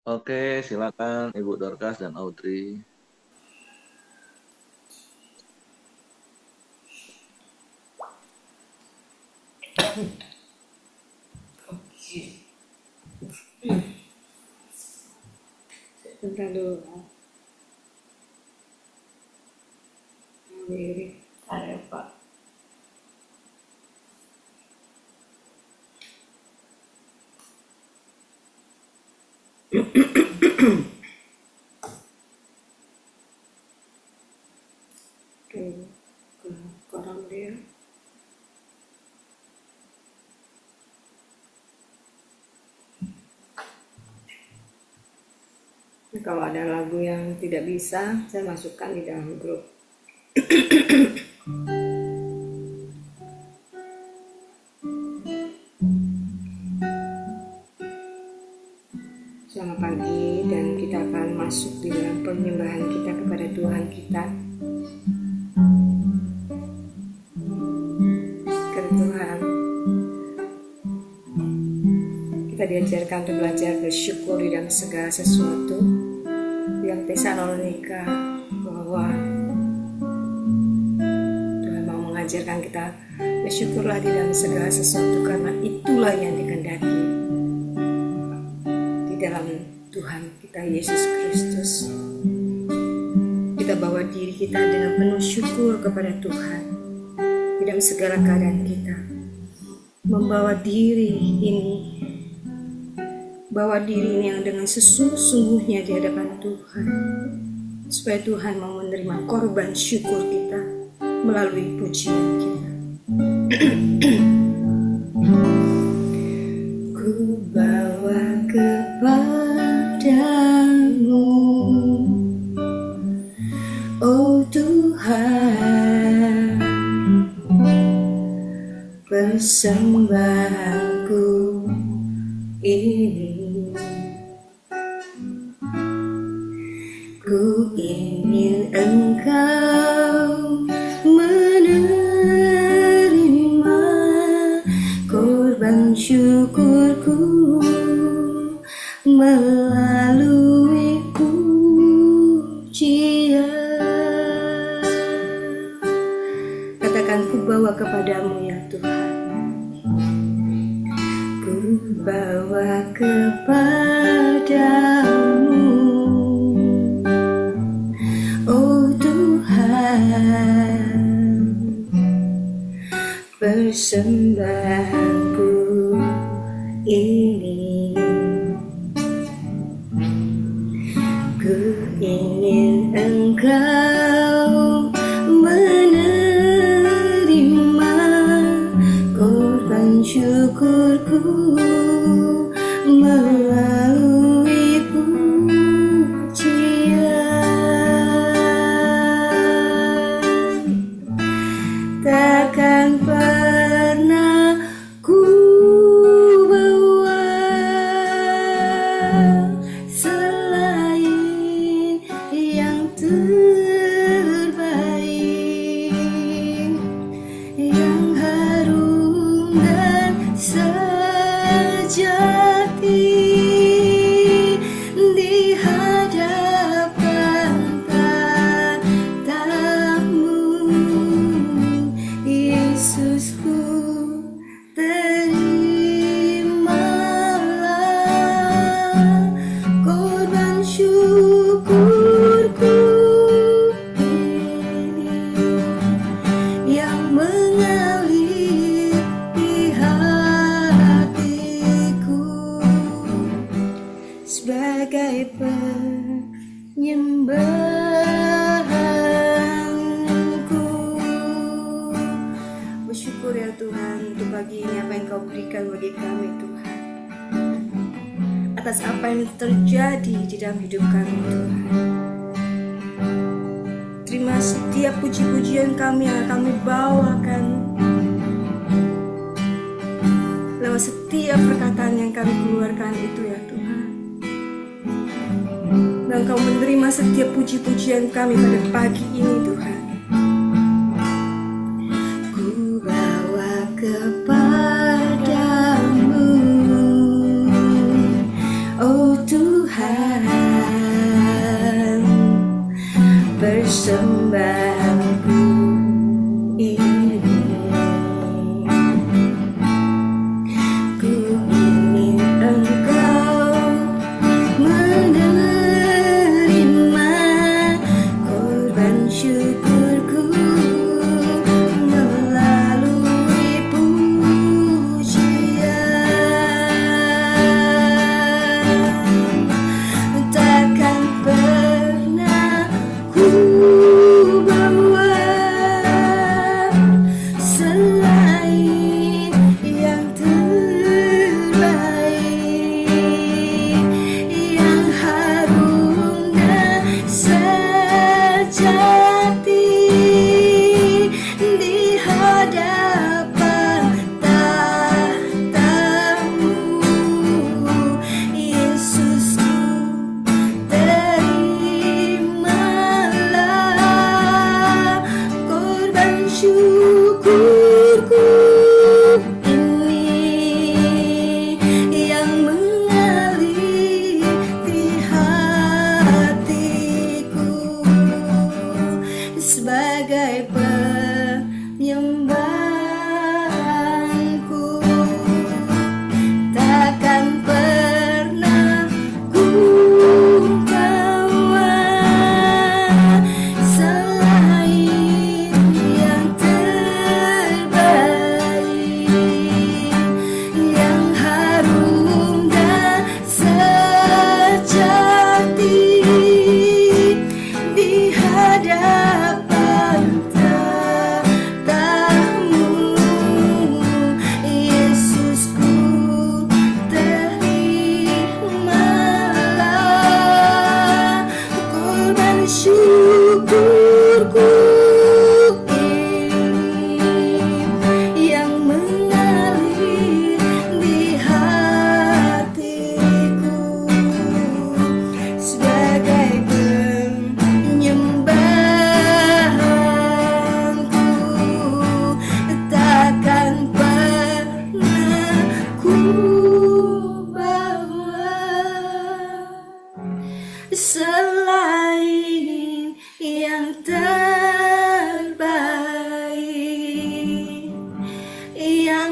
Oke, silakan Ibu Dorcas dan Audrey. Sebentar dulu. Lirik ada Pak. Oke, ke koran dia. Kalau ada lagu yang tidak bisa, saya masukkan di dalam grup. Selamat pagi, dan kita akan masuk di dalam penyembahan kita kepada Tuhan kita. Karena Tuhan, kita diajarkan untuk belajar bersyukur di dalam segala sesuatu. Yang Tesalonika bahwa Tuhan mau mengajarkan kita bersyukurlah di dalam segala sesuatu, karena itulah yang dikehendaki di dalam Tuhan kita Yesus Kristus. Kita bawa diri kita dengan penuh syukur kepada Tuhan di dalam segala keadaan kita. Membawa diri ini, bawa diri ini yang dengan sesungguhnya di hadapan Tuhan, supaya Tuhan mau menerima korban syukur kita melalui pujian kita. Ku bawa kepadamu, oh Tuhan, persembahanku ini. Ku ingin Engkau menerima korban syukurku melalui pujian. Katakan, ku bawa kepadamu ya Tuhan. Ku bawa kepadamu, oh Tuhan, persembahanku ini. Ku ingin Engkau menerima korban syukurku melalui pujian. Takkan pernah ku bawa selain yang terbaik, yang harum dan sejati di hadapan tatamu. Yesusku, terimalah korban syukurku ini yang mengalir di hatiku sebagai penyembahanku. Bersyukur ya Tuhan untuk pagi ini apa yang Kau berikan bagi kami Tuhan, atas apa yang terjadi di dalam hidup kami Tuhan. Terima setiap puji-pujian kami yang kami bawakan, lewat setiap perkataan yang kami keluarkan itu ya Tuhan. Dan Kau menerima setiap puji-pujian kami pada pagi ini Tuhan. Ku bawa kepadamu, oh Tuhan,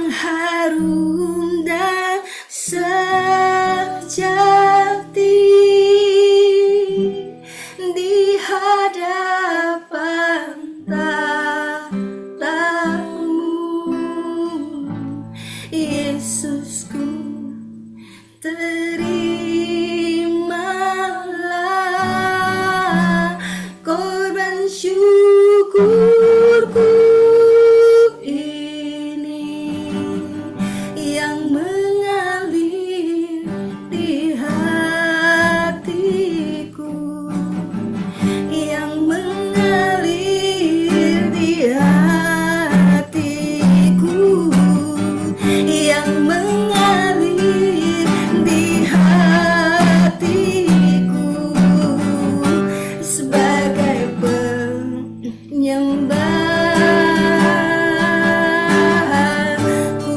yang harum dan sejati di hadapan tatamu, Yesusku, terimalah korban syukurku ini yang mengalir di hatiku, yang mengalir di hatiku, yang mengalir di hatiku sebagai penyembahanku,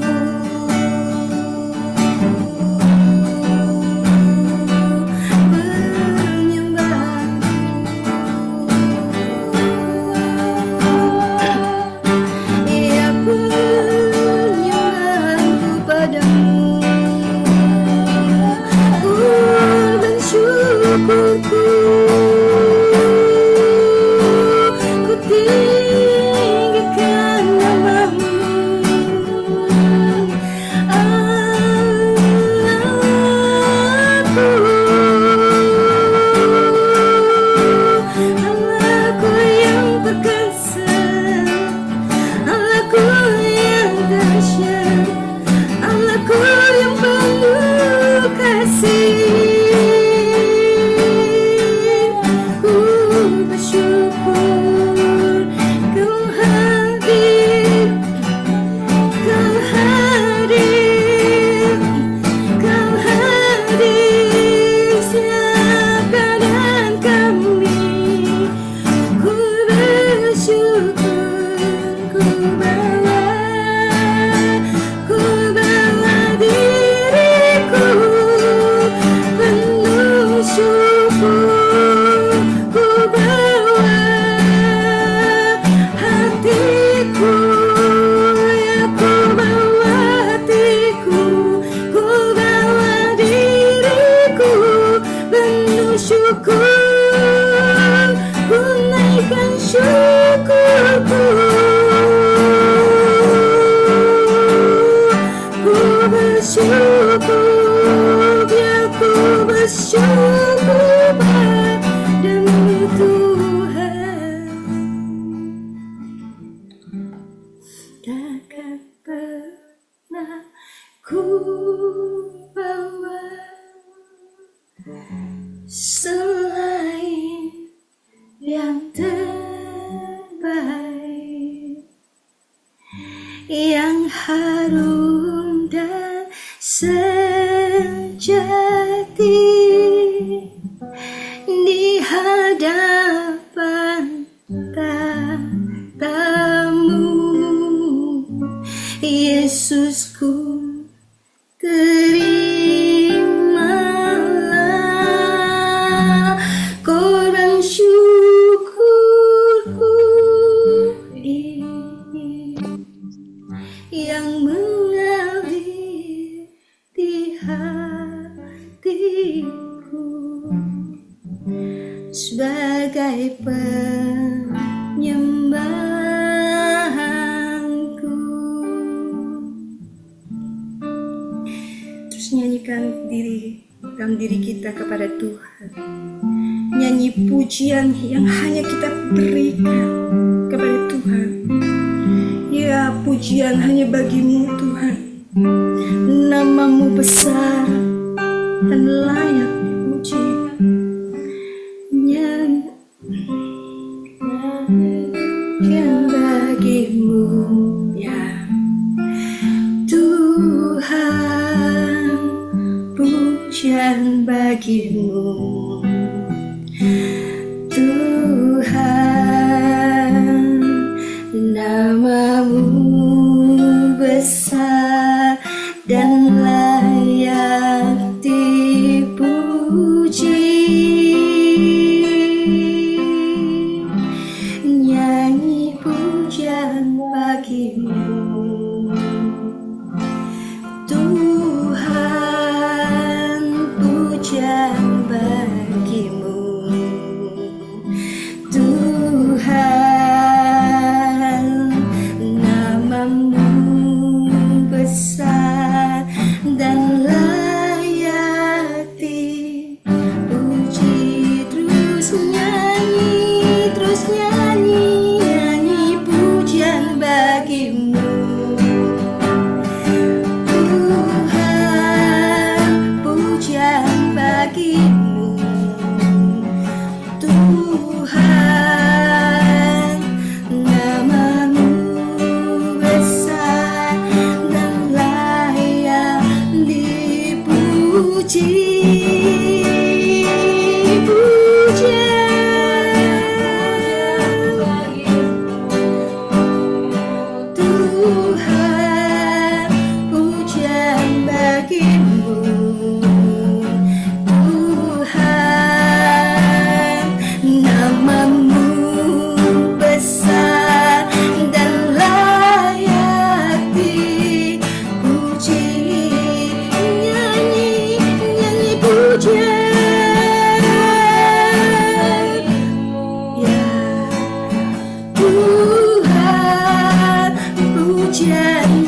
Ia penyembahanku padamu, korban syukurku, ku tinggikan namamu, Allahku yang perkasa, Allahku yang dahsyat, Allahku yang penuh kasih. Ku bersyukur Kau hadir, Kau hadir, Kau hadir setiap keadaan kami. Ku bersyukur, ku bawa diriku penuh syukur, ku bawa hatiku, ya ku bawa hatiku, ku bawa diriku penuh syukur, ku naikkan syukurku, ku bersyukur, biar ku bersyukur padamu Tuhan. Takkan pernah ku bawa selain yang terbaik, yang harum dan sejati di hadapan tatamu, Yesusku, terimalah korban syukurku ini yang mengalir di hatiku sebagai penyembahanku. Terus nyanyikan dalam diri kita kepada Tuhan, nyanyi pujian yang hanya kita berikan kepada Tuhan. Ya, pujian hanya bagimu Tuhan, namamu besar dan layak dipuji. Yang bagimu ya Tuhan, pujian bagimu Tuhan, namamu besar dan layak dipuji. Nyanyi pujian bagimu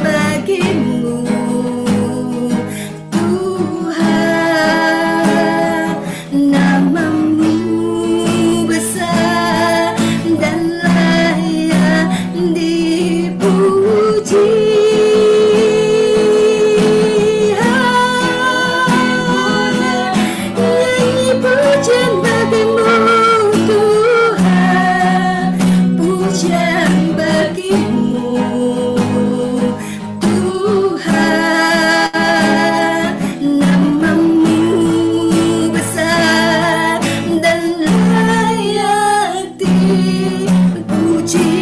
bagimu, Tuhan. Namamu besar dan layak dipuji. Nyanyi pujian bagimu, Tuhan. Pujian bagimu, Tuhan. Namamu besar dan layak dipuji.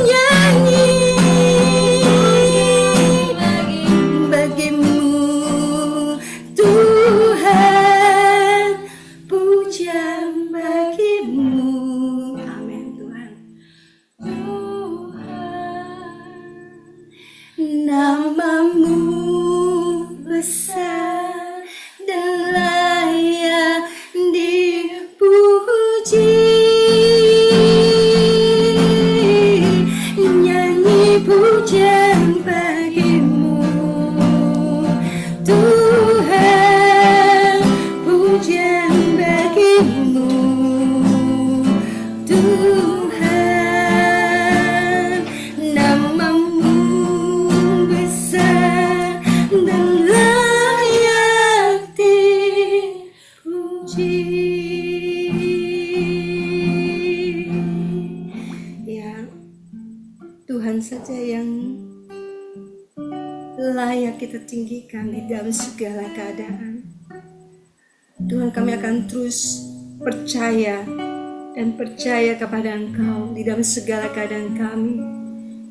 Nyanyi bagimu, Tuhan. Pujian bagimu. Amin, Tuhan. Namamu besar dan layak dipuji. Nyanyi pujian bagimu, Tuhan. Pujian bagimu, Tuhan. Namamu besar dan layak dipuji. Ya, Tuhan saja yang layak kita tinggikan di dalam segala keadaan. Tuhan, kami akan terus percaya dan percaya kepada Engkau di dalam segala keadaan kami,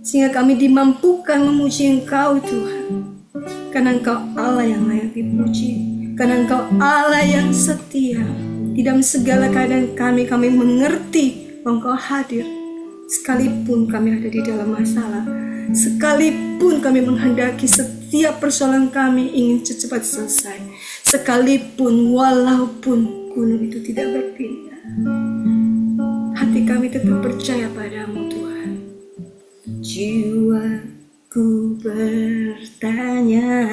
sehingga kami dimampukan memuji Engkau, Tuhan. Karena Engkau Allah yang layak dipuji, karena Engkau Allah yang setia. Di dalam segala keadaan kami mengerti bahwa Engkau hadir. Sekalipun kami ada di dalam masalah, sekalipun kami menghendaki setiap persoalan kami ingin cepat selesai, sekalipun walaupun gunung itu tidak berpindah, hati kami tetap percaya padamu, Tuhan. Jiwaku bertanya,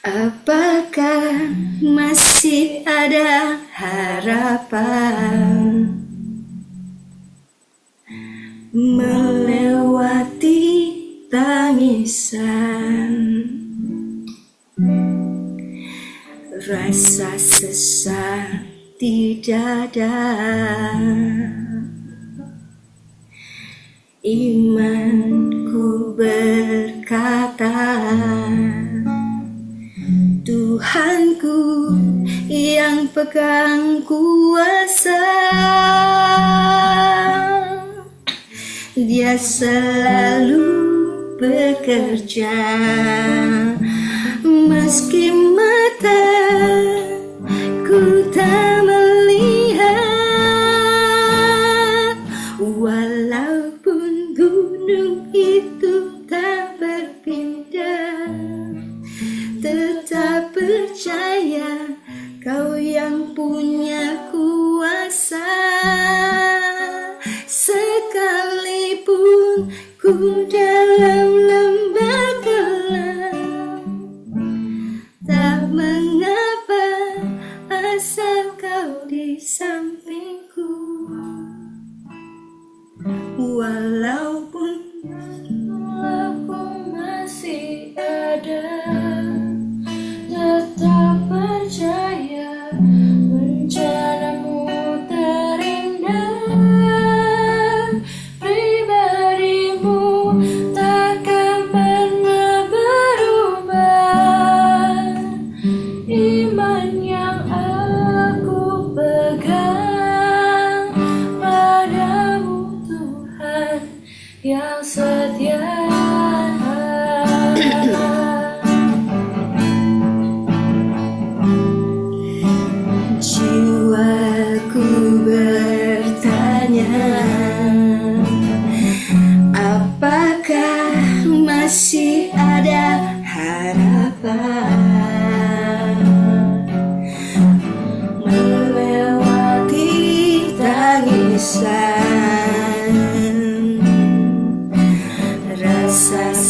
apakah masih ada harapan melewati tangisan, rasa sesak di dada. Imanku berkata, Tuhanku yang pegang kuasa, Dia selalu bekerja meski mataku tak melihat. Walaupun gunung itu tak berpindah, tetap percaya Kau yang punya kuasa. Sekalipun ku dalam lembah gelap, tak mengapa asal Kau di sampingku. Walaupun aku masih ada, tetap percaya rencanamu terindah. Pribadimu takkan pernah berubah. Iman yang aku pegang padamu, Tuhan yang setia. Jiwaku bertanya, apakah masih ada harapan melewati tangisan,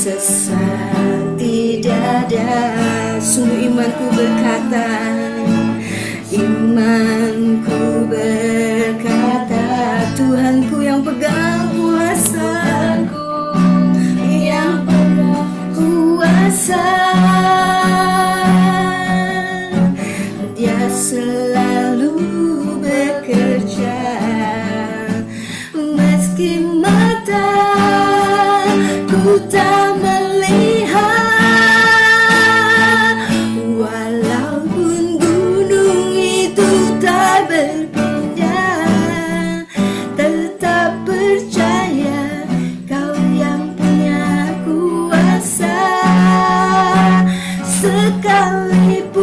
sesat tidak ada. Sungguh imanku berkata, imanku berkata, Tuhanku yang pegang kuasa, yang pegang kuasa. Dia selalu bekerja, meski mataku tak melihat, walaupun gunung itu tak berpindah, tetap percaya Kau yang punya kuasa. Sekalipun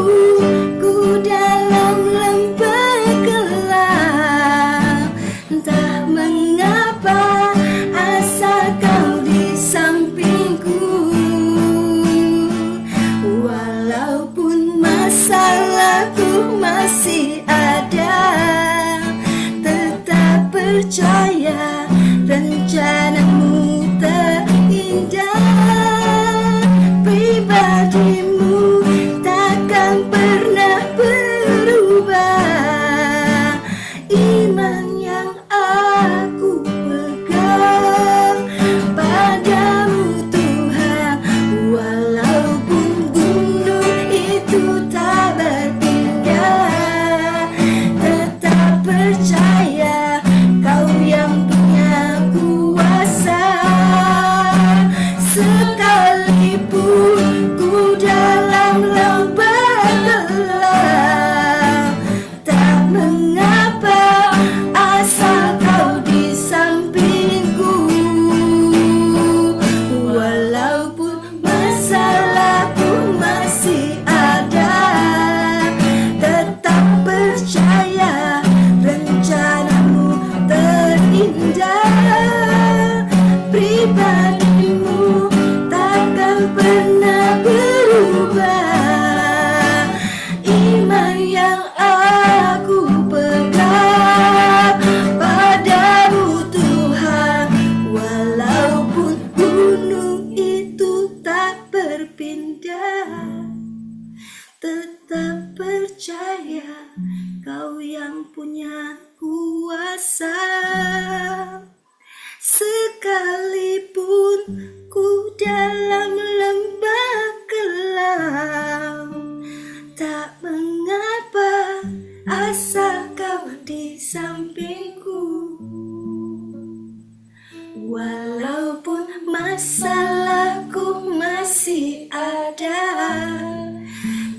ku dalam lembah gelap, entah mengapa asal Kau di sampingku. Walaupun masalahku masih ada, tetap percaya rencanamu terindah. Pribadimu takkan pernah berubah. Iman yang aku pegang padamu Tuhan, walaupun gunung itu tak berpindah, tetap percaya Kau yang punya kuasa. Sekalipun ku dalam lembah gelap, tak mengapa asal Kau di sampingku. Walaupun masalahku masih ada, tetap percaya rencanamu terindah. Pribadimu takkan pernah berubah. Iman yang aku pegang padamu Tuhan, walaupun gunung itu tak berpindah, tetap percaya Kau yang punya kuasa. Sekalipun ku dalam lembah gelap, tak mengapa asal Kau di sampingku. Walaupun masalahku masih ada,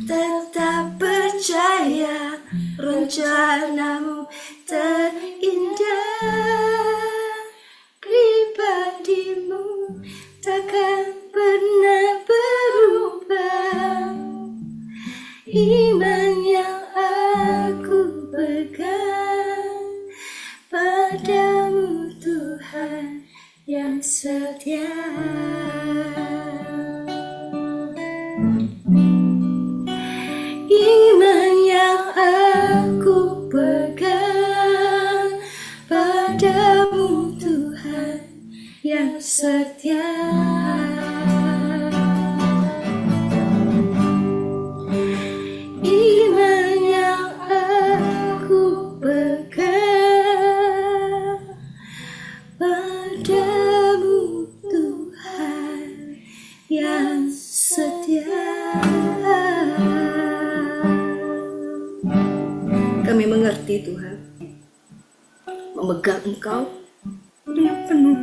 tetap percaya rencanamu terindah. Pribadimu takkan pernah berubah. Iman yang aku pegang padamu Tuhan yang setia. Iman yang aku pegang padamu Tuhan yang setia. Iman yang aku pegang padamu Tuhan yang setia. Kami mengerti Tuhan, memegang Engkau dengan penuh.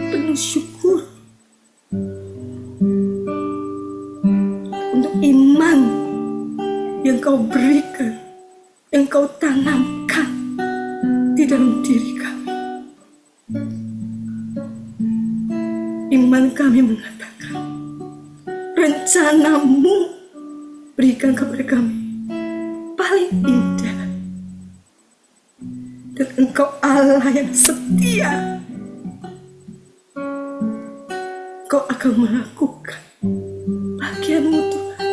Penuh syukur untuk iman yang Kau berikan, yang Kau tanamkan di dalam diri kami. Iman kami mengatakan, rencanamu berikan kepada kami paling indah, dan Engkau Allah yang setia. Kau akan melakukan bagian-Mu Tuhan.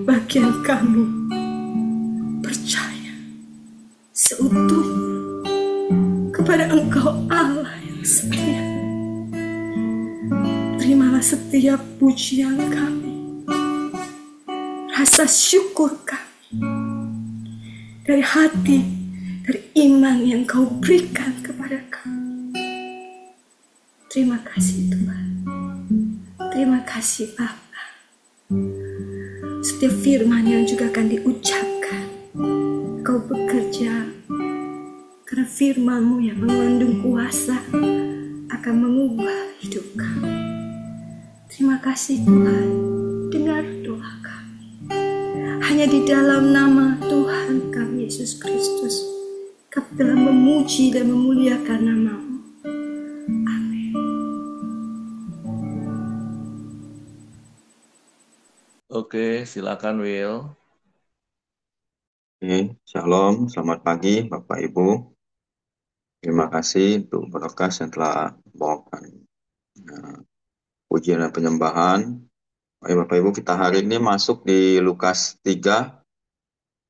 Bagian kami percaya seutuhnya kepada Engkau Allah yang sayang. Terimalah setiap pujian kami, rasa syukur kami, dari hati, dari iman yang Kau berikan kepada kami. Terima kasih Tuhan. Terima kasih Bapa. Setiap firman yang juga akan diucapkan, Kau bekerja karena firman-Mu yang mengandung kuasa akan mengubah hidup kami. Terima kasih Tuhan. Dengar doa kami. Hanya di dalam nama Tuhan kami Yesus Kristus, Kami telah memuji dan memuliakan nama-Mu. Amin. Oke, silakan Will. Oke, Shalom, selamat pagi Bapak Ibu. Terima kasih untuk Broadcast yang telah membawakan pujian dan penyembahan. Oke, Bapak Ibu, kita hari ini masuk di Lukas 3.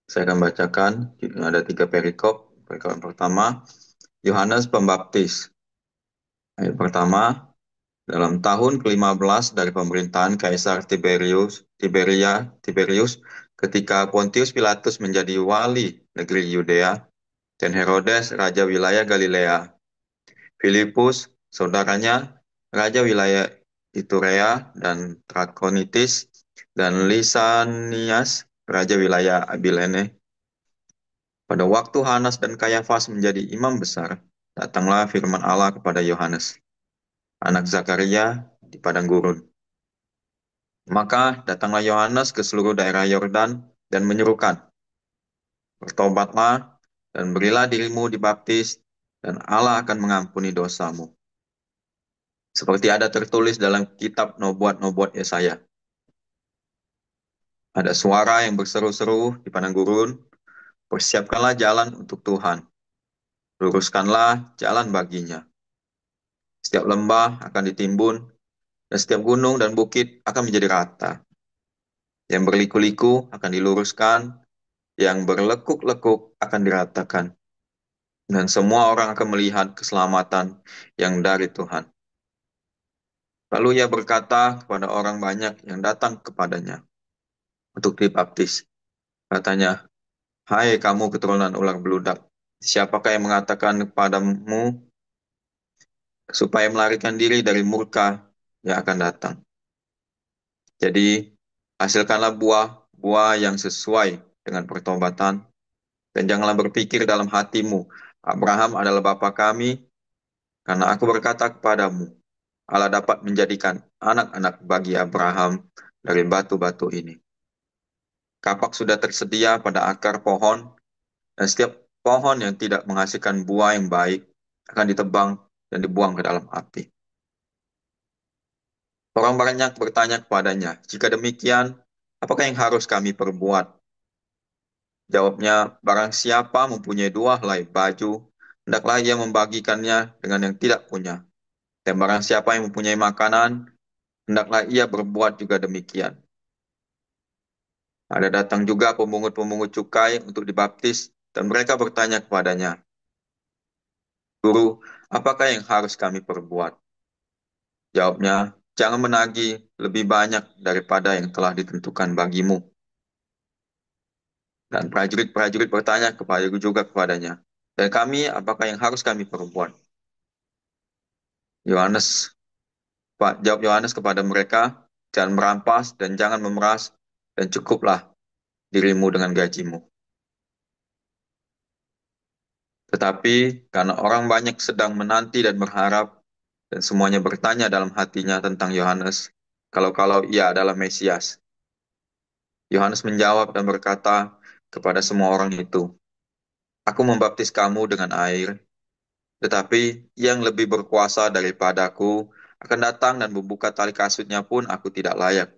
Saya akan bacakan, ada 3 perikop. Perikop yang pertama, Yohanes Pembaptis. Ayat pertama, dalam tahun ke-15 dari pemerintahan Kaisar Tiberius, ketika Pontius Pilatus menjadi wali negeri Yudea, dan Herodes raja wilayah Galilea, Filipus saudaranya raja wilayah Iturea dan Trakonitis, dan Lisanias raja wilayah Abilene. Pada waktu Hanas dan Kayafas menjadi imam besar, datanglah firman Allah kepada Yohanes, anak Zakaria, di padang gurun. Maka datanglah Yohanes ke seluruh daerah Yordan dan menyerukan, bertobatlah dan berilah dirimu dibaptis, dan Allah akan mengampuni dosamu. Seperti ada tertulis dalam kitab Nubuat-Nubuat Yesaya. Ada suara yang berseru-seru di padang gurun, persiapkanlah jalan untuk Tuhan, luruskanlah jalan baginya. Setiap lembah akan ditimbun, dan setiap gunung dan bukit akan menjadi rata. Yang berliku-liku akan diluruskan, yang berlekuk-lekuk akan diratakan. Dan semua orang akan melihat keselamatan yang dari Tuhan. Lalu ia berkata kepada orang banyak yang datang kepadanya untuk dibaptis. Katanya, hai kamu keturunan ular beludak, siapakah yang mengatakan kepadamu supaya melarikan diri dari murka yang akan datang? Jadi, hasilkanlah buah-buah yang sesuai dengan pertobatan, dan janganlah berpikir dalam hatimu, Abraham adalah bapa kami, karena aku berkata kepadamu, Allah dapat menjadikan anak-anak bagi Abraham dari batu-batu ini. Kapak sudah tersedia pada akar pohon, dan setiap pohon yang tidak menghasilkan buah yang baik akan ditebang dan dibuang ke dalam api. Orang banyak bertanya kepadanya, jika demikian, apakah yang harus kami perbuat? Jawabnya, barang siapa mempunyai 2 helai baju, hendaklah ia membagikannya dengan yang tidak punya. Dan barang siapa yang mempunyai makanan, hendaklah ia berbuat juga demikian. Ada datang juga pemungut-pemungut cukai untuk dibaptis, dan mereka bertanya kepadanya, Guru, apakah yang harus kami perbuat? Jawabnya, jangan menagih lebih banyak daripada yang telah ditentukan bagimu. Dan prajurit-prajurit bertanya juga kepadanya, dan kami, apakah yang harus kami perbuat? Jawab Yohanes kepada mereka, jangan merampas dan jangan memeras, dan cukuplah dirimu dengan gajimu. Tetapi karena orang banyak sedang menanti dan berharap, dan semuanya bertanya dalam hatinya tentang Yohanes, kalau-kalau ia adalah Mesias. Yohanes menjawab dan berkata kepada semua orang itu, aku membaptis kamu dengan air, tetapi yang lebih berkuasa daripadaku akan datang dan membuka tali kasutnya pun aku tidak layak.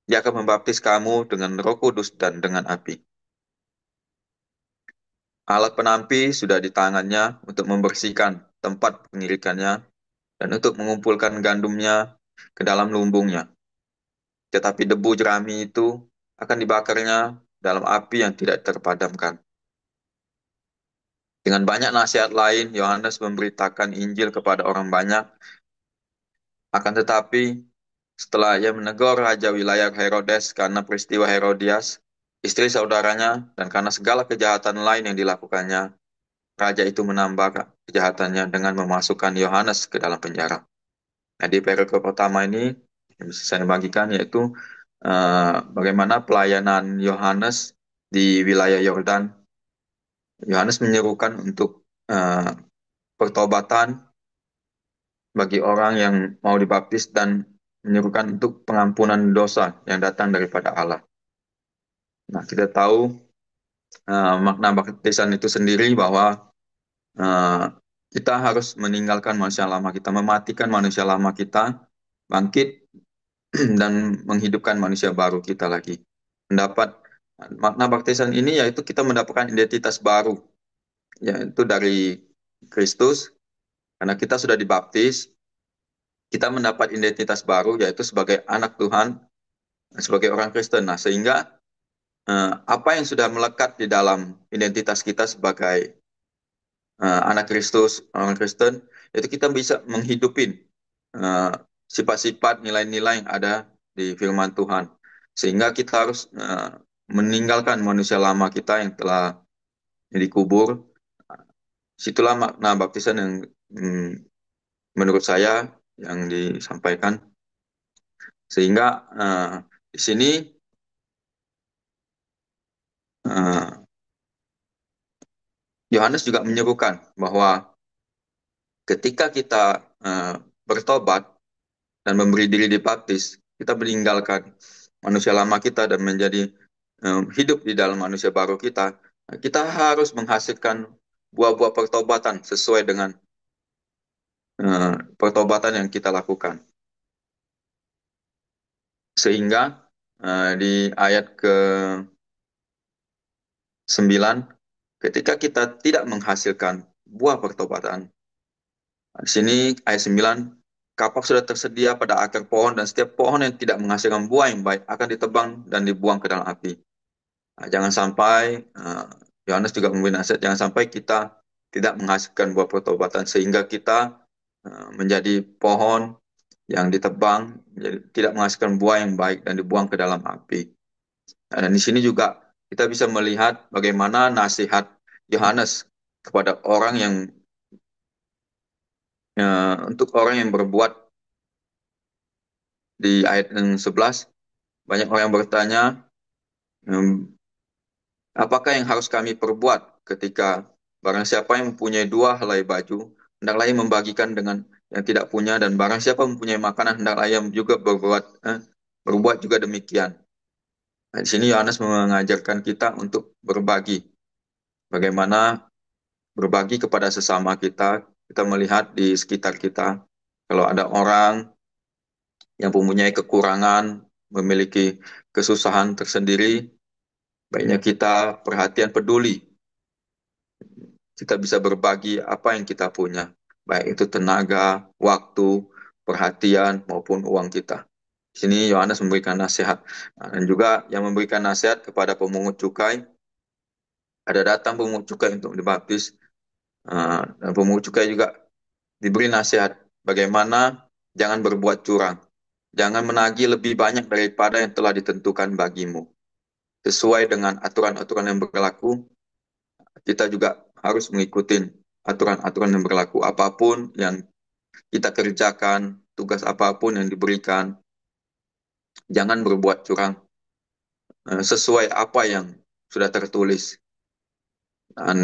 Dia akan membaptis kamu dengan Roh Kudus dan dengan api. Alat penampi sudah di tangannya untuk membersihkan tempat pengirikannya dan untuk mengumpulkan gandumnya ke dalam lumbungnya. Tetapi debu jerami itu akan dibakarnya dalam api yang tidak terpadamkan. Dengan banyak nasihat lain, Yohanes memberitakan Injil kepada orang banyak. Akan tetapi, setelah ia menegur raja wilayah Herodes karena peristiwa Herodias, istri saudaranya, dan karena segala kejahatan lain yang dilakukannya, raja itu menambah kejahatannya dengan memasukkan Yohanes ke dalam penjara. Nah, di perikop pertama ini yang bisa saya bagikan yaitu bagaimana pelayanan Yohanes di wilayah Yordan. Yohanes menyerukan untuk eh, pertobatan bagi orang yang mau dibaptis dan menyerukan untuk pengampunan dosa yang datang daripada Allah. Nah, kita tahu makna baptisan itu sendiri bahwa eh, kita harus meninggalkan manusia lama kita, mematikan manusia lama kita, bangkit dan menghidupkan manusia baru kita lagi. Mendapat makna baptisan ini yaitu kita mendapatkan identitas baru, yaitu dari Kristus, karena kita sudah dibaptis, kita mendapat identitas baru yaitu sebagai anak Tuhan, sebagai orang Kristen. Nah, sehingga apa yang sudah melekat di dalam identitas kita sebagai anak Kristus, orang Kristen, itu kita bisa menghidupin eh, sifat-sifat, nilai-nilai yang ada di firman Tuhan. Sehingga kita harus meninggalkan manusia lama kita yang telah dikubur. Situlah makna baptisan yang menurut saya yang disampaikan. Sehingga di sini eh, Yohanes juga menyerukan bahwa ketika kita bertobat dan memberi diri dibaptis, kita meninggalkan manusia lama kita dan menjadi hidup di dalam manusia baru kita. Kita harus menghasilkan buah-buah pertobatan sesuai dengan pertobatan yang kita lakukan. Sehingga di ayat ke-9, ketika kita tidak menghasilkan buah pertobatan, di sini ayat 9, kapak sudah tersedia pada akar pohon dan setiap pohon yang tidak menghasilkan buah yang baik akan ditebang dan dibuang ke dalam api. Nah, jangan sampai Yohanes juga memberi nasihat, jangan sampai kita tidak menghasilkan buah pertobatan sehingga kita menjadi pohon yang ditebang, jadi tidak menghasilkan buah yang baik dan dibuang ke dalam api. Nah, dan di sini juga kita bisa melihat bagaimana nasihat Yohanes kepada orang yang untuk orang yang berbuat di ayat yang 11, banyak orang yang bertanya, apakah yang harus kami perbuat ketika barang siapa yang mempunyai dua helai baju, hendaklah ia membagikan dengan yang tidak punya, dan barang siapa mempunyai makanan, hendaklah ia juga berbuat juga demikian. Nah, di sini Yohanes mengajarkan kita untuk berbagi. Bagaimana berbagi kepada sesama kita, kita melihat di sekitar kita, kalau ada orang yang mempunyai kekurangan, memiliki kesusahan tersendiri, baiknya kita perhatian peduli. Kita bisa berbagi apa yang kita punya, baik itu tenaga, waktu, perhatian, maupun uang kita. Di sini Yohanes memberikan nasihat. Nah, dan juga yang memberikan nasihat kepada pemungut cukai, ada datang pemungut cukai untuk dibaptis, dan pemungut cukai juga diberi nasihat bagaimana jangan berbuat curang. Jangan menagih lebih banyak daripada yang telah ditentukan bagimu. Sesuai dengan aturan-aturan yang berlaku, kita juga harus mengikuti aturan-aturan yang berlaku. Apapun yang kita kerjakan, tugas apapun yang diberikan, jangan berbuat curang. Sesuai apa yang sudah tertulis. Dan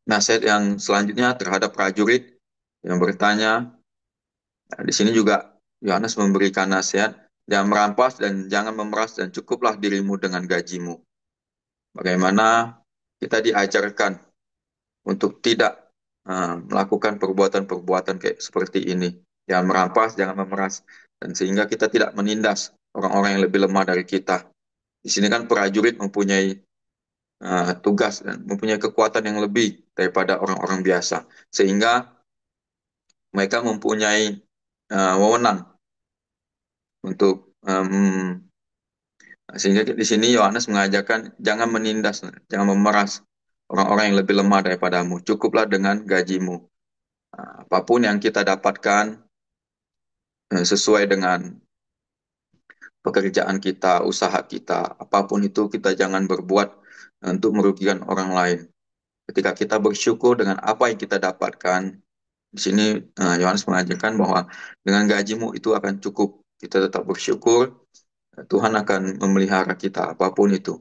nasihat yang selanjutnya terhadap prajurit yang bertanya, nah, di sini juga Yohanes memberikan nasihat, jangan merampas dan jangan memeras dan cukuplah dirimu dengan gajimu. Bagaimana kita diajarkan untuk tidak melakukan perbuatan-perbuatan kayak seperti ini. Jangan merampas, jangan memeras. Dan sehingga kita tidak menindas orang-orang yang lebih lemah dari kita. Di sini kan prajurit mempunyai tugas dan mempunyai kekuatan yang lebih daripada orang-orang biasa. Sehingga mereka mempunyai wewenang untuk sehingga di sini Yohanes mengajarkan jangan menindas, jangan memeras orang-orang yang lebih lemah daripadamu. Cukuplah dengan gajimu. Apapun yang kita dapatkan sesuai dengan pekerjaan kita, usaha kita, apapun itu kita jangan berbuat untuk merugikan orang lain. Ketika kita bersyukur dengan apa yang kita dapatkan, di sini Yohanes mengajarkan bahwa dengan gajimu itu akan cukup. Kita tetap bersyukur, Tuhan akan memelihara kita apapun itu.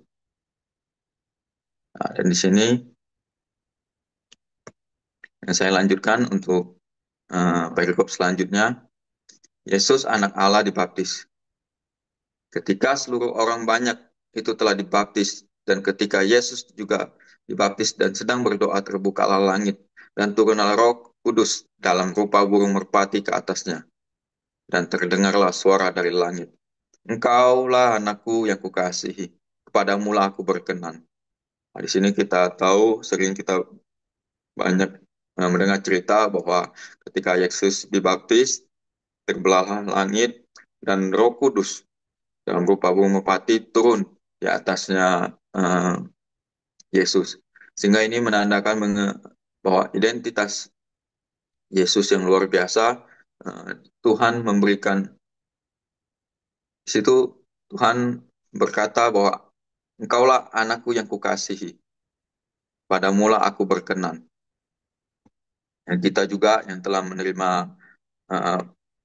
Dan di sini yang saya lanjutkan untuk perikop selanjutnya, Yesus anak Allah dibaptis. Ketika seluruh orang banyak itu telah dibaptis, dan ketika Yesus juga dibaptis dan sedang berdoa, terbukalah langit, dan turunlah Roh Kudus dalam rupa burung merpati ke atasnya. Dan terdengarlah suara dari langit, Engkaulah anakku yang kukasihi, kepadamulah aku berkenan. Nah, di sini kita tahu, sering kita banyak mendengar cerita bahwa ketika Yesus dibaptis, terbelahlah langit, dan Roh Kudus dalam rupa burung merpati turun di atasnya Yesus. Sehingga ini menandakan bahwa identitas Yesus yang luar biasa. Tuhan memberikan di situ, Tuhan berkata bahwa Engkaulah anakku yang kukasihi, padamulah aku berkenan. Dan kita juga yang telah menerima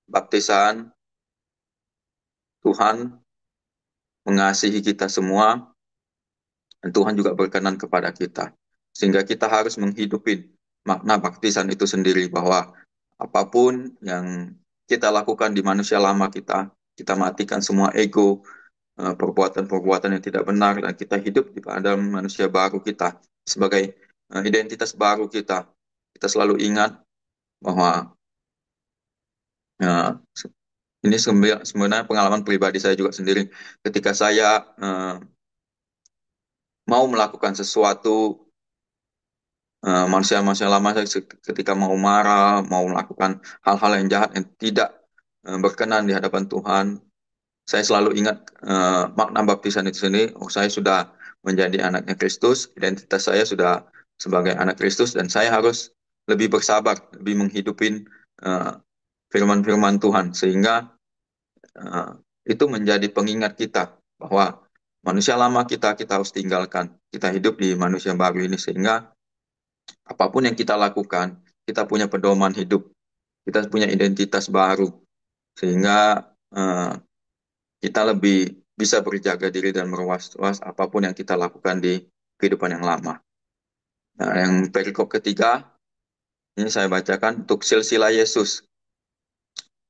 baptisan, Tuhan mengasihi kita semua, dan Tuhan juga berkenan kepada kita. Sehingga kita harus menghidupi makna baptisan itu sendiri, bahwa apapun yang kita lakukan di manusia lama kita matikan semua ego, perbuatan-perbuatan yang tidak benar, dan kita hidup di dalam manusia baru kita, sebagai identitas baru kita. Kita selalu ingat bahwa ini sebenarnya pengalaman pribadi saya juga sendiri. Ketika saya mau melakukan sesuatu, manusia-manusia lama saya ketika mau marah, mau melakukan hal-hal yang jahat yang tidak berkenan di hadapan Tuhan, saya selalu ingat makna baptisan itu sendiri. Oh, saya sudah menjadi anaknya Kristus, identitas saya sudah sebagai anak Kristus, dan saya harus lebih bersabar, lebih menghidupin firman-firman Tuhan, sehingga itu menjadi pengingat kita bahwa manusia lama kita harus tinggalkan. Kita hidup di manusia baru ini, sehingga apapun yang kita lakukan, kita punya pedoman hidup, kita punya identitas baru, sehingga kita lebih bisa berjaga diri dan berwas-was apapun yang kita lakukan di kehidupan yang lama. Nah, yang perikop ketiga, ini saya bacakan untuk silsilah Yesus.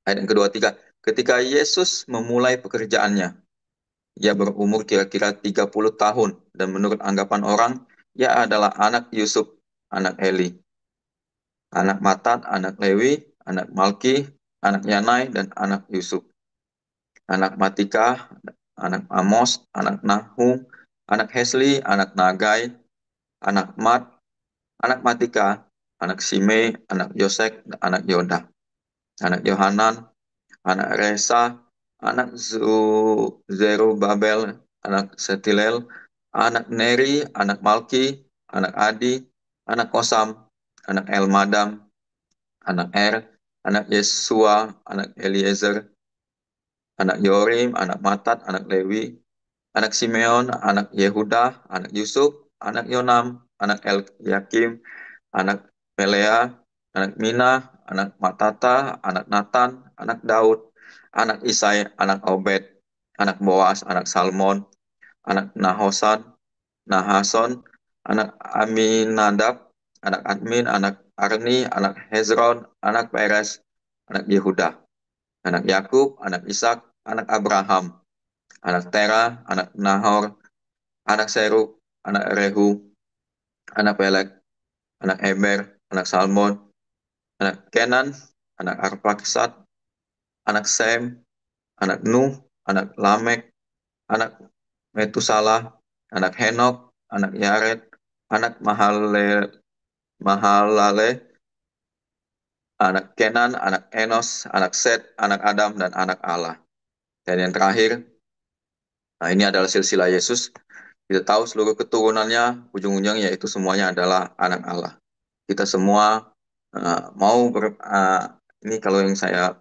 Ayat yang kedua, tiga. Ketika Yesus memulai pekerjaannya, ia berumur kira-kira 30 tahun, dan menurut anggapan orang, ia adalah anak Yusuf, anak Eli, anak Matat, anak Lewi, anak Malki, anak Yanai, dan anak Yusuf, anak Matika, anak Amos, anak Nahum, anak Hesli, anak Nagai, anak Mat, anak Matika, anak Sime, anak Yosek, anak Yoda, anak Yohanan, anak Resa, anak Zerubabel, anak Setilel, anak Neri, anak Malki, anak Adi, anak Kosam, anak Elmadam, anak anak Yesua, anak Eliezer, anak Yorim, anak Matat, anak Lewi, anak Simeon, anak Yehuda, anak Yusuf, anak Yonam, anak Yakim, anak Melea, anak Mina, anak Matata, anak Nathan, anak Daud, anak Isai, anak Obed, anak Boas, anak Salmon, anak Nahason, anak Aminadab, anak Admin, anak Arni, anak Hezron, anak Peres, anak Yehuda, anak Yakub, anak Ishak, anak Abraham, anak Tera, anak Nahor, anak Serug, anak Rehu, anak Pelek, anak Eber, anak Salmon, anak Kenan, anak Arpaksad, anak Sem, anak Nuh, anak Lamek, anak Metusalah, anak Henok, anak Yared, anak Mahalale, anak Kenan, anak Enos, anak Set, anak Adam, dan anak Allah. Dan yang terakhir, nah ini adalah silsilah Yesus. Kita tahu seluruh keturunannya, ujung-ujungnya yaitu semuanya adalah anak Allah. Kita semua mau ini kalau yang saya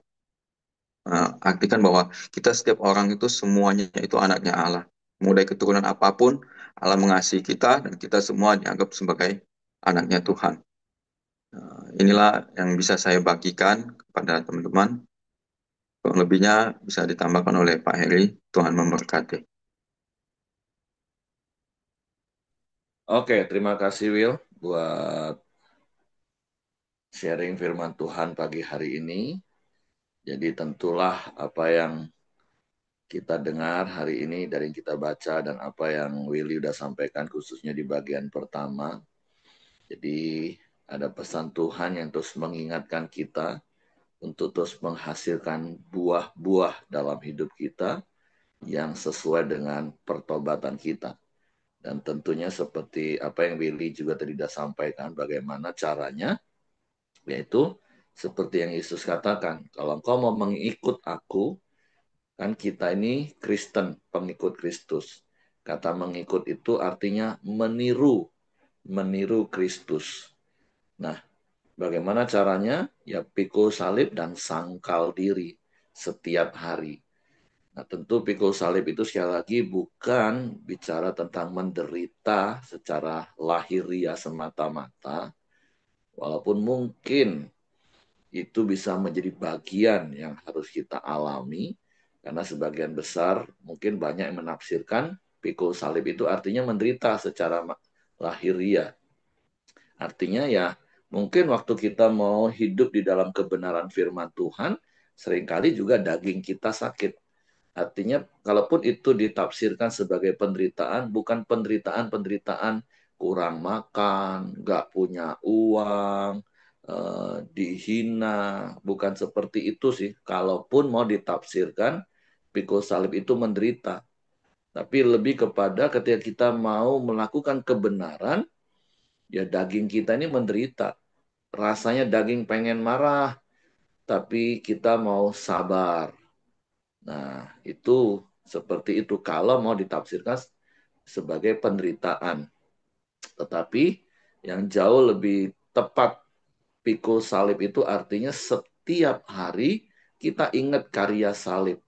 artikan bahwa kita setiap orang itu semuanya itu anaknya Allah. Mau dari keturunan apapun, Allah mengasihi kita dan kita semua dianggap sebagai anaknya Tuhan. Inilah yang bisa saya bagikan kepada teman-teman. Kurang lebihnya bisa ditambahkan oleh Pak Heri. Tuhan memberkati. Oke, terima kasih Will buat sharing firman Tuhan pagi hari ini. Jadi tentulah apa yang kita dengar hari ini dari yang kita baca dan apa yang Willy udah sampaikan khususnya di bagian pertama. Jadi ada pesan Tuhan yang terus mengingatkan kita untuk terus menghasilkan buah-buah dalam hidup kita yang sesuai dengan pertobatan kita. Dan tentunya seperti apa yang Willy juga tadi sudah sampaikan, bagaimana caranya, yaitu seperti yang Yesus katakan, kalau engkau mau mengikut aku, kan kita ini Kristen, pengikut Kristus. Kata mengikut itu artinya meniru Kristus. Nah, bagaimana caranya? Ya pikul salib dan sangkal diri setiap hari. Nah, tentu pikul salib itu sekali lagi bukan bicara tentang menderita secara lahiriah semata-mata, walaupun mungkin itu bisa menjadi bagian yang harus kita alami, karena sebagian besar mungkin banyak yang menafsirkan pikul salib itu artinya menderita secara lahiriah. Artinya ya mungkin waktu kita mau hidup di dalam kebenaran firman Tuhan, seringkali juga daging kita sakit. Artinya kalaupun itu ditafsirkan sebagai penderitaan, bukan penderitaan kurang makan, nggak punya uang, dihina, bukan seperti itu sih. Kalaupun mau ditafsirkan, pikul salib itu menderita. Tapi lebih kepada ketika kita mau melakukan kebenaran, ya daging kita ini menderita. Rasanya daging pengen marah, tapi kita mau sabar. Nah, itu seperti itu kalau mau ditafsirkan sebagai penderitaan. Tetapi yang jauh lebih tepat, pikul salib itu artinya setiap hari kita ingat karya salib.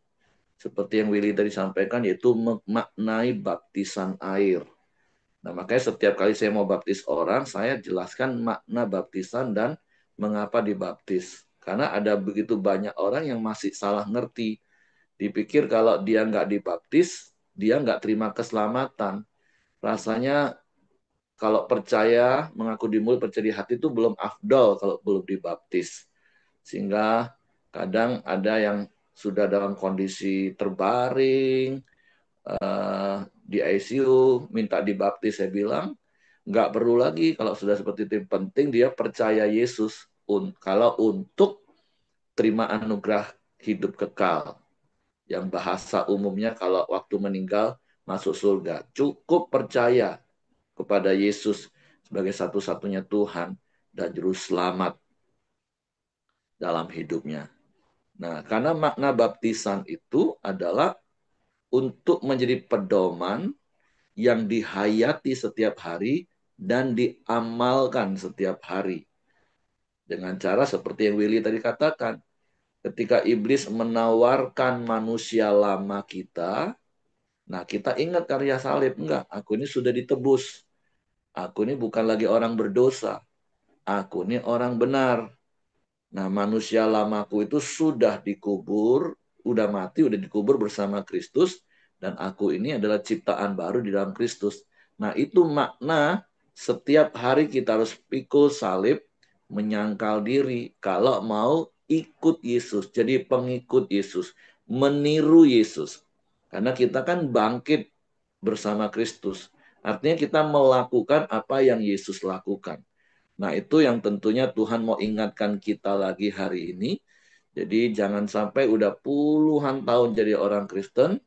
Seperti yang Willy tadi sampaikan, yaitu memaknai baptisan air. Nah, makanya setiap kali saya mau baptis orang, saya jelaskan makna baptisan dan mengapa dibaptis. Karena ada begitu banyak orang yang masih salah ngerti. Dipikir kalau dia nggak dibaptis, dia nggak terima keselamatan. Rasanya kalau percaya, mengaku di mulut, percaya di hati itu belum afdol kalau belum dibaptis. Sehingga kadang ada yang sudah dalam kondisi terbaring, di ICU, minta dibaptis, saya bilang, nggak perlu lagi kalau sudah seperti itu. Penting dia percaya Yesus kalau untuk terima anugerah hidup kekal. Yang bahasa umumnya kalau waktu meninggal masuk surga. Cukup percaya kepada Yesus sebagai satu-satunya Tuhan dan Juru Selamat dalam hidupnya. Nah, karena makna baptisan itu adalah untuk menjadi pedoman yang dihayati setiap hari dan diamalkan setiap hari. Dengan cara seperti yang Willy tadi katakan, ketika iblis menawarkan manusia lama kita, nah kita ingat karya salib, enggak, aku ini sudah ditebus. Aku ini bukan lagi orang berdosa. Aku ini orang benar. Nah, manusia lamaku itu sudah dikubur, udah mati, udah dikubur bersama Kristus, dan aku ini adalah ciptaan baru di dalam Kristus. Nah, itu makna setiap hari kita harus pikul salib, menyangkal diri, kalau mau ikut Yesus, jadi pengikut Yesus, meniru Yesus. Karena kita kan bangkit bersama Kristus. Artinya kita melakukan apa yang Yesus lakukan. Nah, itu yang tentunya Tuhan mau ingatkan kita lagi hari ini. Jadi jangan sampai udah puluhan tahun jadi orang Kristen,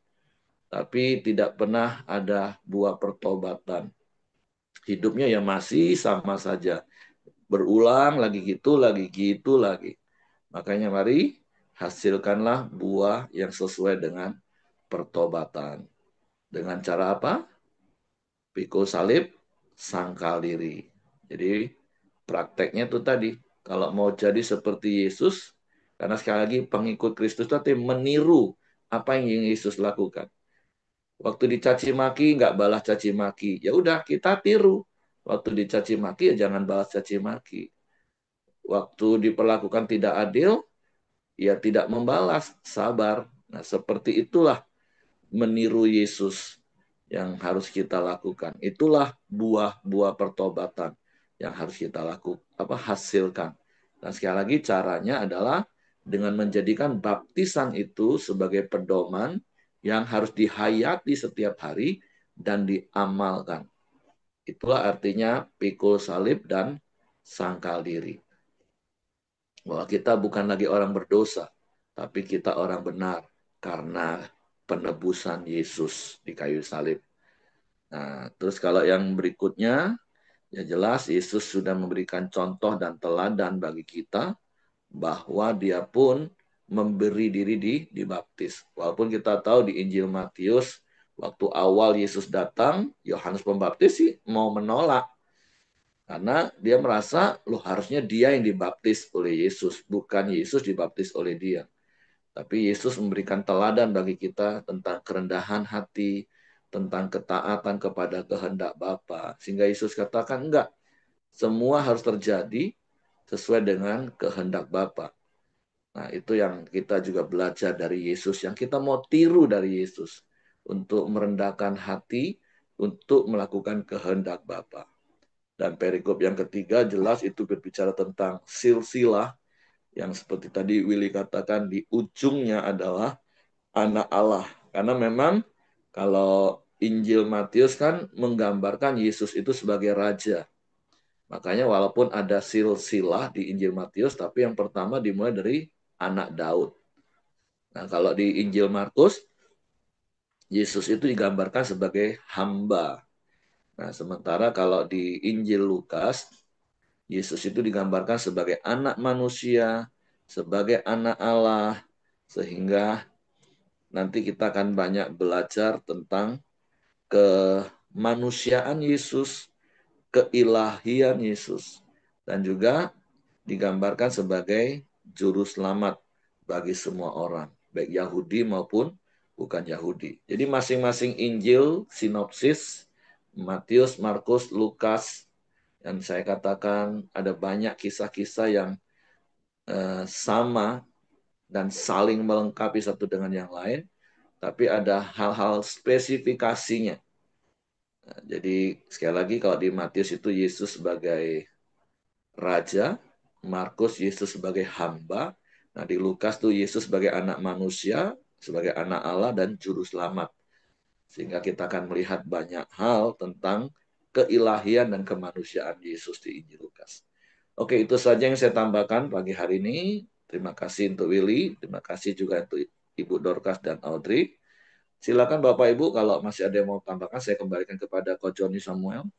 tapi tidak pernah ada buah pertobatan. Hidupnya ya masih sama saja. Berulang lagi gitu, lagi gitu, lagi. Makanya mari hasilkanlah buah yang sesuai dengan pertobatan. Dengan cara apa? pikul salib, sangkal diri. Jadi prakteknya itu tadi, kalau mau jadi seperti Yesus, karena sekali lagi pengikut Kristus itu meniru apa yang Yesus lakukan. Waktu dicaci maki nggak balas caci maki, ya udah kita tiru. Waktu dicaci maki ya jangan balas caci maki. Waktu diperlakukan tidak adil, ya tidak membalas, sabar. Nah, seperti itulah meniru Yesus yang harus kita lakukan. Itulah buah-buah pertobatan yang harus kita lakukan, hasilkan. Dan sekali lagi caranya adalah dengan menjadikan baptisan itu sebagai pedoman yang harus dihayati setiap hari dan diamalkan. Itulah artinya pikul salib dan sangkal diri. Bahwa kita bukan lagi orang berdosa, tapi kita orang benar karena penebusan Yesus di kayu salib. Nah, terus kalau yang berikutnya, ya jelas Yesus sudah memberikan contoh dan teladan bagi kita bahwa dia pun memberi diri dibaptis. Walaupun kita tahu di Injil Matius, waktu awal Yesus datang, Yohanes Pembaptis sih mau menolak. Karena dia merasa, loh harusnya dia yang dibaptis oleh Yesus, bukan Yesus dibaptis oleh dia. Tapi Yesus memberikan teladan bagi kita tentang kerendahan hati, tentang ketaatan kepada kehendak Bapa. Sehingga Yesus katakan, enggak, semua harus terjadi sesuai dengan kehendak Bapa. Nah, itu yang kita juga belajar dari Yesus, yang kita mau tiru dari Yesus untuk merendahkan hati, untuk melakukan kehendak Bapa. Dan perikop yang ketiga jelas itu berbicara tentang silsilah, yang seperti tadi Willy katakan di ujungnya adalah anak Allah. Karena memang kalau Injil Matius kan menggambarkan Yesus itu sebagai raja. Makanya walaupun ada silsilah di Injil Matius, tapi yang pertama dimulai dari anak Daud. Nah, kalau di Injil Markus, Yesus itu digambarkan sebagai hamba. Nah, sementara kalau di Injil Lukas, Yesus itu digambarkan sebagai anak manusia, sebagai anak Allah, sehingga nanti kita akan banyak belajar tentang kemanusiaan Yesus, keilahian Yesus, dan juga digambarkan sebagai juru selamat bagi semua orang, baik Yahudi maupun bukan Yahudi. Jadi masing-masing Injil, sinopsis, Matius, Markus, Lukas, yang saya katakan ada banyak kisah-kisah yang sama dan saling melengkapi satu dengan yang lain, tapi ada hal-hal spesifikasinya. Nah, jadi sekali lagi kalau di Matius itu Yesus sebagai raja, Markus Yesus sebagai hamba, nah di Lukas tuh Yesus sebagai anak manusia, sebagai anak Allah dan juru selamat. Sehingga kita akan melihat banyak hal tentang keilahian dan kemanusiaan Yesus di Injil Lukas. Oke, itu saja yang saya tambahkan pagi hari ini. Terima kasih untuk Willy, terima kasih juga untuk Ibu Dorcas dan Audrey. Silakan Bapak Ibu, kalau masih ada yang mau tambahkan, saya kembalikan kepada Coach Johnny Samuel.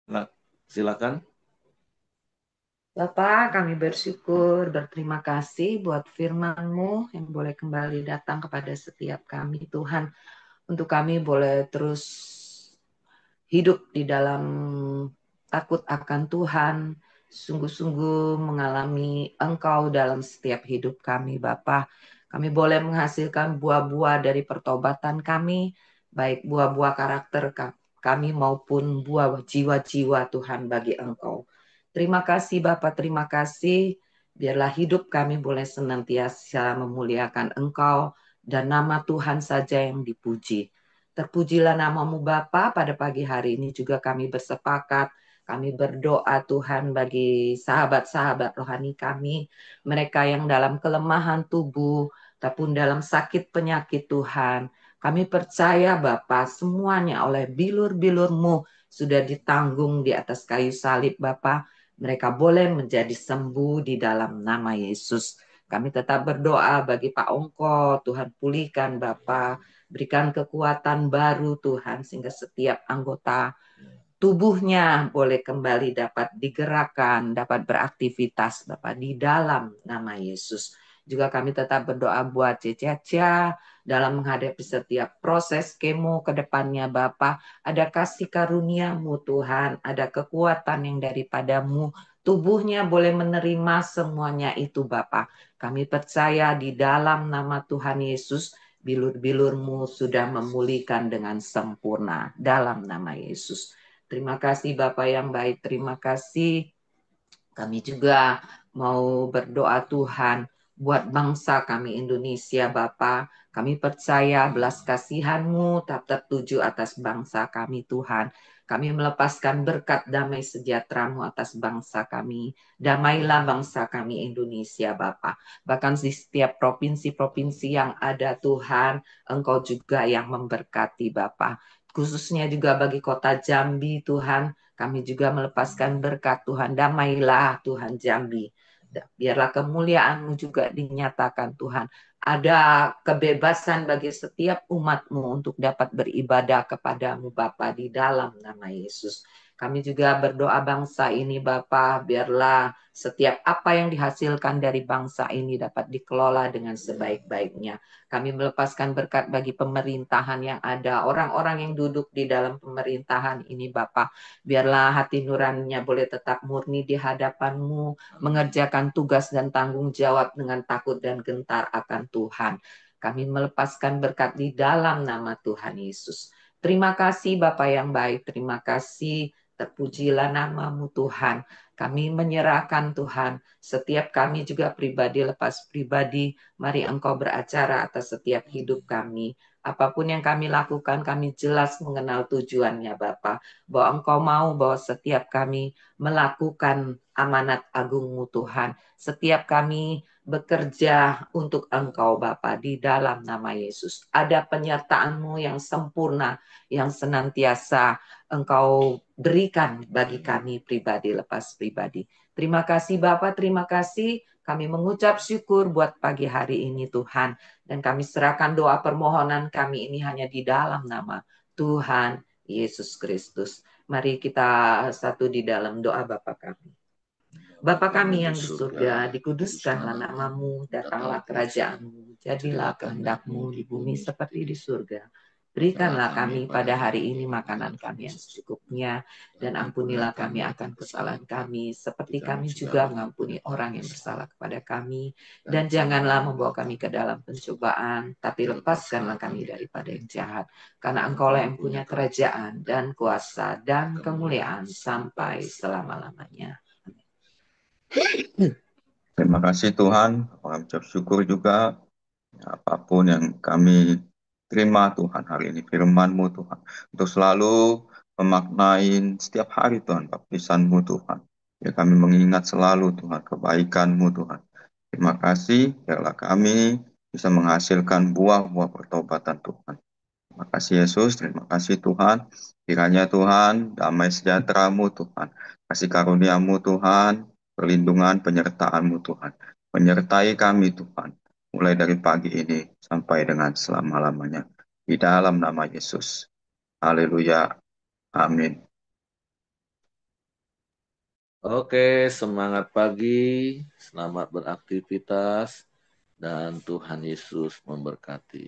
Nah, silakan. Bapak, kami bersyukur, berterima kasih buat firman-Mu yang boleh kembali datang kepada setiap kami, Tuhan. Untuk kami boleh terus hidup di dalam takut akan Tuhan, sungguh-sungguh mengalami Engkau dalam setiap hidup kami, Bapa. Kami boleh menghasilkan buah-buah dari pertobatan kami, baik buah-buah karakter kami maupun buah jiwa-jiwa Tuhan bagi Engkau. Terima kasih Bapak, terima kasih. Biarlah hidup kami boleh senantiasa memuliakan Engkau dan nama Tuhan saja yang dipuji. Terpujilah namamu Bapa, pada pagi hari ini juga kami bersepakat, kami berdoa Tuhan bagi sahabat-sahabat rohani kami, mereka yang dalam kelemahan tubuh, ataupun dalam sakit penyakit Tuhan, Kami percaya Bapa, semuanya oleh bilur-bilur-Mu sudah ditanggung di atas kayu salib Bapa. Mereka boleh menjadi sembuh di dalam nama Yesus. Kami tetap berdoa bagi Pak Ongko, Tuhan pulihkan Bapa, berikan kekuatan baru Tuhan, sehingga setiap anggota tubuhnya boleh kembali dapat digerakkan, dapat beraktivitas Bapak di dalam nama Yesus. Juga kami tetap berdoa buat Cecia dalam menghadapi setiap proses kemo ke depannya Bapak. Ada kasih karunia-Mu Tuhan, ada kekuatan yang daripadamu. Tubuhnya boleh menerima semuanya itu Bapak. Kami percaya di dalam nama Tuhan Yesus, bilur-bilur-Mu sudah memulihkan dengan sempurna dalam nama Yesus. Terima kasih Bapak yang baik, terima kasih. Kami juga mau berdoa Tuhan buat bangsa kami Indonesia Bapak. Kami percaya belas kasihan-Mu tak tertuju atas bangsa kami Tuhan. Kami melepaskan berkat damai sejahtera-Mu atas bangsa kami. Damailah bangsa kami Indonesia Bapak. Bahkan di setiap provinsi-provinsi yang ada Tuhan, Engkau juga yang memberkati Bapak. Khususnya juga bagi kota Jambi Tuhan, kami juga melepaskan berkat Tuhan. Damailah Tuhan Jambi. Biarlah kemuliaan-Mu juga dinyatakan Tuhan. Ada kebebasan bagi setiap umat-Mu untuk dapat beribadah kepadamu Bapa di dalam nama Yesus. Kami juga berdoa bangsa ini Bapa, biarlah setiap apa yang dihasilkan dari bangsa ini dapat dikelola dengan sebaik-baiknya. Kami melepaskan berkat bagi pemerintahan yang ada, orang-orang yang duduk di dalam pemerintahan ini Bapa. Biarlah hati nuraninya boleh tetap murni di hadapan-Mu, mengerjakan tugas dan tanggung jawab dengan takut dan gentar akan Tuhan. Kami melepaskan berkat di dalam nama Tuhan Yesus. Terima kasih Bapa yang baik, terima kasih, terpujilah nama-Mu Tuhan. Kami menyerahkan Tuhan, setiap kami juga pribadi lepas pribadi, mari Engkau beracara atas setiap hidup kami. Apapun yang kami lakukan, kami jelas mengenal tujuannya Bapa, bahwa Engkau mau bahwa setiap kami melakukan amanat agung-Mu Tuhan. Setiap kami bekerja untuk Engkau Bapa di dalam nama Yesus. Ada penyertaan-Mu yang sempurna, yang senantiasa Engkau berikan bagi kami pribadi lepas pribadi. Terima kasih Bapa, terima kasih. Kami mengucap syukur buat pagi hari ini Tuhan. Dan kami serahkan doa permohonan kami ini hanya di dalam nama Tuhan Yesus Kristus. Mari kita satu di dalam doa Bapa kami. Bapa kami yang di surga, dikuduskanlah nama-Mu, datanglah kerajaan-Mu, jadilah kehendak-Mu di bumi seperti di surga. Berikanlah kami pada hari ini makanan kami yang secukupnya, dan ampunilah kami akan kesalahan kami, seperti kami juga mengampuni orang yang bersalah kepada kami. Dan janganlah membawa kami ke dalam pencobaan, tapi lepaskanlah kami daripada yang jahat. Karena Engkaulah yang punya kerajaan, dan kuasa, dan kemuliaan sampai selama-lamanya. Terima kasih Tuhan, kami ucap syukur juga apapun yang kami terima Tuhan hari ini, firman-Mu Tuhan, untuk selalu memaknai setiap hari Tuhan, baptisan-Mu Tuhan. Ya kami mengingat selalu Tuhan, kebaikan-Mu Tuhan. Terima kasih, biarlah kami bisa menghasilkan buah-buah pertobatan Tuhan. Terima kasih Yesus, terima kasih Tuhan. Kiranya Tuhan, damai sejahtera-Mu Tuhan, kasih karunia-Mu Tuhan, perlindungan, penyertaan-Mu Tuhan, menyertai kami Tuhan, mulai dari pagi ini sampai dengan selama-lamanya. Di dalam nama Yesus. Haleluya. Amin. Oke, semangat pagi, selamat beraktivitas, dan Tuhan Yesus memberkati.